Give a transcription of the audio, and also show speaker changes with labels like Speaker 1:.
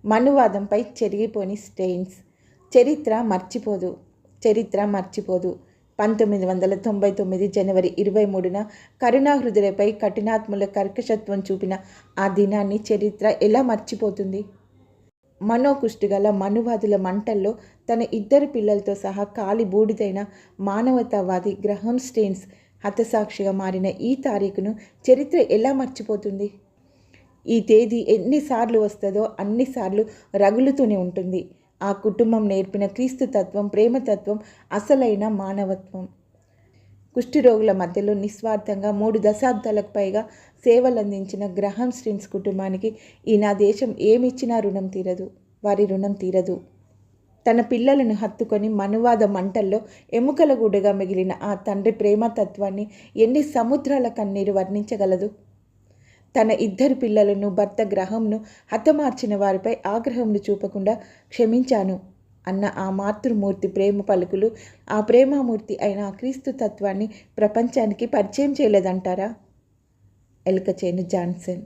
Speaker 1: మనువాదంపై చెరిగిపోని stains. చరిత్ర మర్చిపోదు. 1999 జనవరి 23న కరుణాహృదయపై కఠినాత్ముల కర్కశత్వం చూపిన ఆ దినాన్ని చరిత్ర ఎలా మర్చిపోతుంది? మనోకుష్ఠుగల మనువాదుల మంటల్లో తన 2 పిల్లలతో సహా కాలి బూడిదైన మానవతావాది గ్రహాం స్టెయిన్స్ హతసాక్షిగా మారిన ఈ తారీఖును చరిత్ర ఎలా మర్చిపోతుంది? ఈ తేదీ ఎన్నిసార్లు వస్తుందో అన్నిసార్లు రగులుతూనే ఉంటుంది. ఆ కుటుంబం నేర్పిన క్రీస్తుతత్వం, ప్రేమతత్వం, అసలైన మానవత్వం. కుష్ఠరోగుల మధ్యలో నిస్వార్థంగా 3 దశాబ్దాలకు పైగా సేవలందించిన గ్రహాం స్టెయిన్స్ కుటుంబానికి ఈ నా దేశం ఏమిచ్చినా వారి రుణం తీరదు. తన పిల్లలను హత్తుకొని మనువాద మంటల్లో ఎముకల గూడుగా మిగిలిన ఆ తండ్రి ప్రేమతత్వాన్ని ఎన్ని సముద్రాల కన్నీరు వర్ణించగలదు? తన 2 పిల్లలను, భర్త గ్రహాంను హతమార్చిన వారిపై ఆగ్రహంను చూపకుండా క్షమించాను అన్న ఆ మాతృమూర్తి ప్రేమ పలుకులు, ఆ ప్రేమామూర్తి అయిన ఆ క్రీస్తు తత్వాన్ని ప్రపంచానికి పరిచయం చేయలేదంటారా? ఎలకచేను జాన్సన్.